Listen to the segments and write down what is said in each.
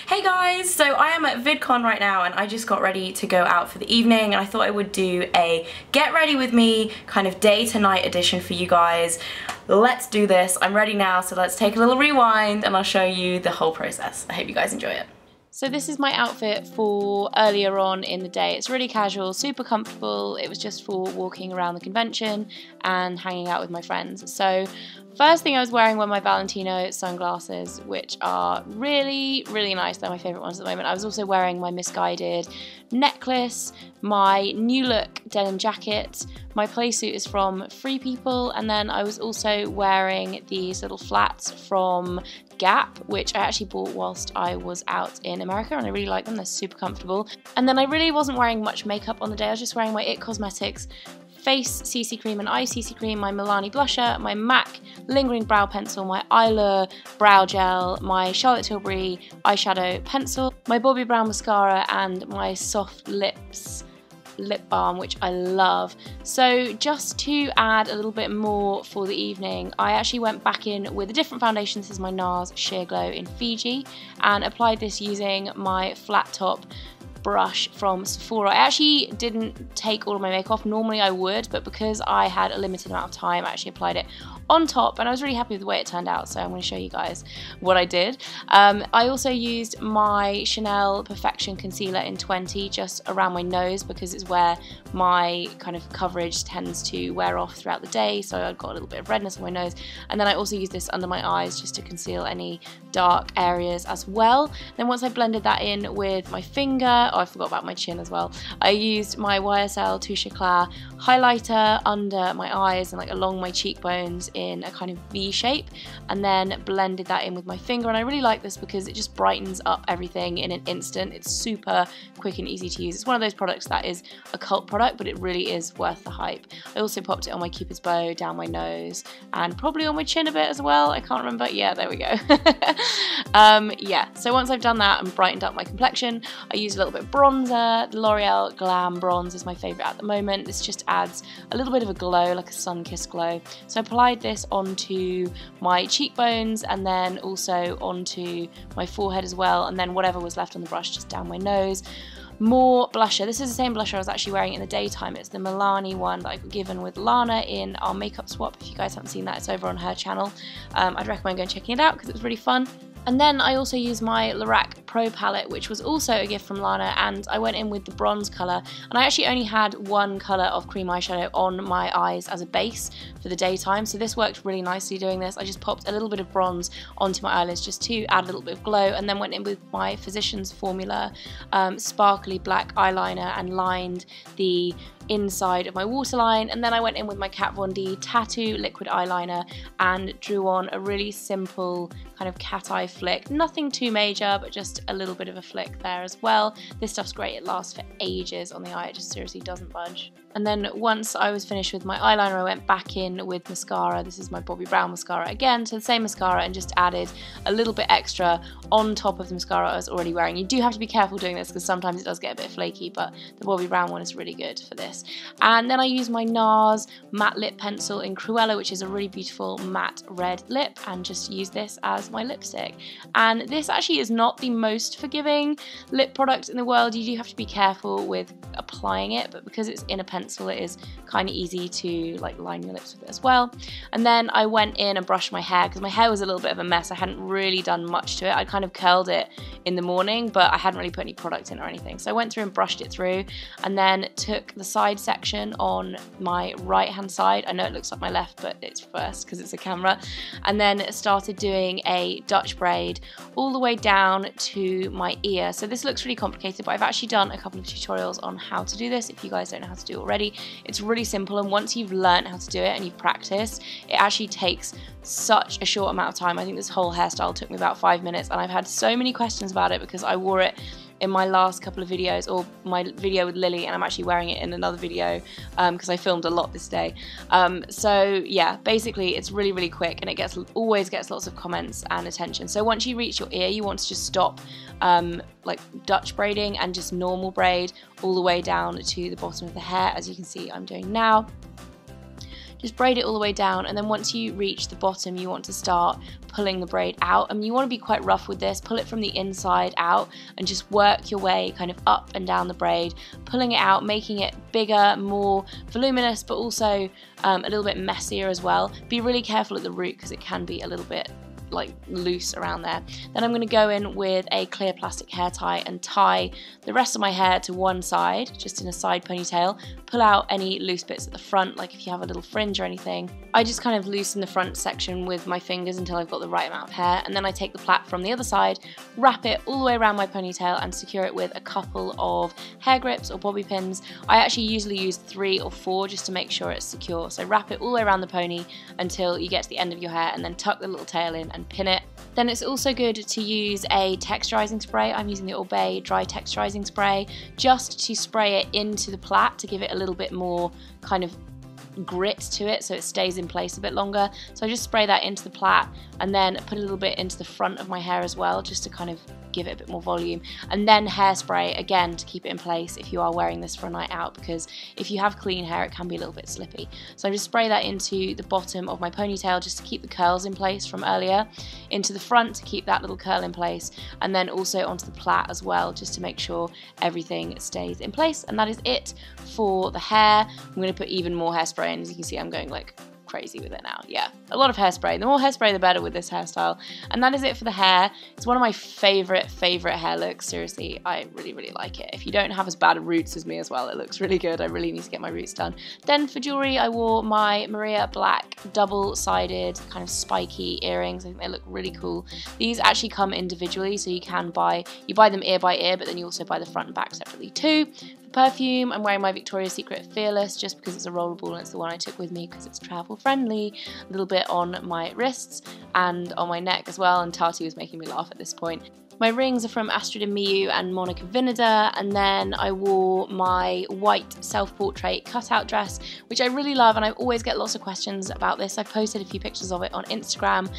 Hey guys, so I am at Vidcon right now and I just got ready to go out for the evening, and I thought I would do a get ready with me kind of day to night edition for you guys. Let's do this. I'm ready now, so let's take a little rewind and I'll show you the whole process. I hope you guys enjoy it. So this is my outfit for earlier on in the day. It's really casual, super comfortable. It was just for walking around the convention and hanging out with my friends. So first thing I was wearing were my Valentino sunglasses, which are really, really nice. They're my favourite ones at the moment. I was also wearing my Misguided Necklace, my new look denim jacket. My playsuit is from Free People, and then I was also wearing these little flats from Gap, which I actually bought whilst I was out in America, and I really like them. They're super comfortable. And then I really wasn't wearing much makeup on the day. I was just wearing my IT Cosmetics face CC cream and eye CC cream, my Milani blusher, my MAC lingering brow pencil, my Fleur brow gel, my Charlotte Tilbury eyeshadow pencil, my Bobbi Brown mascara, and my Soft Lips lip balm, which I love. So just to add a little bit more for the evening, I actually went back in with a different foundation. This is my NARS Sheer Glow in Fiji, and applied this using my flat top brush from Sephora. I actually didn't take all of my makeup off. Normally I would, but because I had a limited amount of time, I actually applied it on top, and I was really happy with the way it turned out, so I'm going to show you guys what I did. I also used my Chanel Perfection Concealer in 20 just around my nose, because it's where my kind of coverage tends to wear off throughout the day, so I've got a little bit of redness on my nose. And then I also used this under my eyes just to conceal any dark areas as well. Then once I blended that in with my finger, oh, I forgot about my chin as well, I used my YSL Touche Eclat highlighter under my eyes and like along my cheekbones in a kind of V shape, and then blended that in with my finger. And I really like this because it just brightens up everything in an instant. It's super quick and easy to use. It's one of those products that is a cult product, but it really is worth the hype. I also popped it on my Cupid's bow, down my nose, and probably on my chin a bit as well. I can't remember. Yeah, there we go. Yeah, so once I've done that and brightened up my complexion, I used a little bit of bronzer. The L'Oreal Glam Bronze is my favourite at the moment. This just adds a little bit of a glow, like a sun-kissed glow. So I applied this onto my cheekbones and then also onto my forehead as well, and then whatever was left on the brush just down my nose. More blusher. This is the same blusher I was actually wearing in the daytime. It's the Milani one that I got given with Lana in our makeup swap. If you guys haven't seen that, it's over on her channel. I'd recommend going checking it out because it was really fun. And then I also used my Lorac Pro palette, which was also a gift from Lana, and I went in with the bronze colour. And I actually only had one colour of cream eyeshadow on my eyes as a base for the daytime, so this worked really nicely doing this. I just popped a little bit of bronze onto my eyelids just to add a little bit of glow, and then went in with my Physicians Formula sparkly black eyeliner and lined the inside of my waterline. And then I went in with my Kat Von D Tattoo liquid eyeliner and drew on a really simple kind of cat eye flick. Nothing too major, but just a little bit of a flick there as well. This stuff's great. It lasts for ages on the eye. It just seriously doesn't budge. And then once I was finished with my eyeliner, I went back in with mascara. This is my Bobbi Brown mascara again, so the same mascara, and just added a little bit extra on top of the mascara I was already wearing. You do have to be careful doing this because sometimes it does get a bit flaky, but the Bobbi Brown one is really good for this. And then I used my NARS matte lip pencil in Cruella, which is a really beautiful matte red lip, and just used this as my lipstick. And this actually is not the most forgiving lip product in the world. You do have to be careful with applying it, but because it's in a pencil, it is kind of easy to like line your lips with it as well. And then I went in and brushed my hair because my hair was a little bit of a mess. I hadn't really done much to it. I kind of curled it in the morning, but I hadn't really put any product in or anything. So I went through and brushed it through, and then took the side section on my right hand side. I know it looks like my left, but it's first because it's a camera. And then started doing a Dutch braid all the way down to my ear. So this looks really complicated, but I've actually done a couple of tutorials on how to do this if you guys don't know how to do it already. It's really simple, and once you've learned how to do it and you've practiced, it actually takes such a short amount of time. I think this whole hairstyle took me about 5 minutes, and I've had so many questions about it because I wore it in my last couple of videos, or my video with Lily, and I'm actually wearing it in another video because I filmed a lot this day. So yeah, basically it's really, really quick, and it always gets lots of comments and attention. So once you reach your ear, you want to just stop like Dutch braiding and just normal braid all the way down to the bottom of the hair, as you can see I'm doing now. just braid it all the way down, and then once you reach the bottom you want to start pulling the braid out, and you want to be quite rough with this. Pull it from the inside out and just work your way kind of up and down the braid, pulling it out, making it bigger, more voluminous, but also a little bit messier as well. Be really careful at the root because it can be a little bit like loose around there. Then I'm going to go in with a clear plastic hair tie and tie the rest of my hair to one side, just in a side ponytail. Pull out any loose bits at the front, like if you have a little fringe or anything. I just kind of loosen the front section with my fingers until I've got the right amount of hair, and then I take the plait from the other side, wrap it all the way around my ponytail and secure it with a couple of hair grips or bobby pins. I actually usually use 3 or 4 just to make sure it's secure. So wrap it all the way around the pony until you get to the end of your hair, and then tuck the little tail in and pin it. Then it's also good to use a texturizing spray. I'm using the Obey dry texturizing spray just to spray it into the plait to give it a little bit more kind of grit to it so it stays in place a bit longer. So I just spray that into the plait and then put a little bit into the front of my hair as well, just to kind of give it a bit more volume, and then hairspray again to keep it in place if you are wearing this for a night out, because if you have clean hair it can be a little bit slippy. So I just spray that into the bottom of my ponytail just to keep the curls in place from earlier, into the front to keep that little curl in place, and then also onto the plait as well just to make sure everything stays in place. And that is it for the hair. I'm going to put even more hairspray in. As you can see, I'm going like crazy with it now. Yeah, a lot of hairspray. The more hairspray the better with this hairstyle. And that is it for the hair. It's one of my favorite hair looks. Seriously, I really like it. If you don't have as bad roots as me as well, it looks really good. I really need to get my roots done. Then for jewelry, I wore my Maria black double-sided kind of spiky earrings. I think they look really cool. These actually come individually, so you buy them ear by ear, but then you also buy the front and back separately too. Perfume, I'm wearing my Victoria's Secret Fearless just because it's a rollable and it's the one I took with me because it's travel friendly. A little bit on my wrists and on my neck as well, and Tati was making me laugh at this point. My rings are from Astrid and Miyu and Monica Vinader, and then I wore my white self-portrait cutout dress, which I really love, and I always get lots of questions about this. I've posted a few pictures of it on Instagram.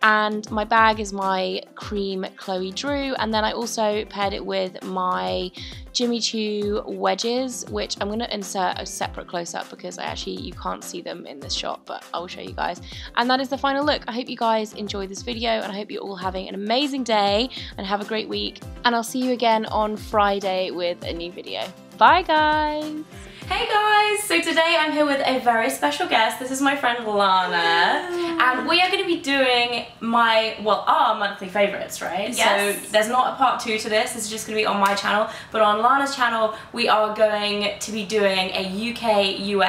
And my bag is my cream Chloe Drew, and then I also paired it with my Jimmy Choo wedges, which I'm going to insert a separate close-up because you can't see them in this shot, but I will show you guys. And that is the final look. I hope you guys enjoyed this video, and I hope you're all having an amazing day and have a great week, and I'll see you again on Friday with a new video. Bye guys! Hey guys! So today I'm here with a very special guest. This is my friend Lana. And we are going to be doing our monthly favourites, right? Yes. So there's not a part 2 to this. This is just going to be on my channel. But on Lana's channel, we are going to be doing a UK-US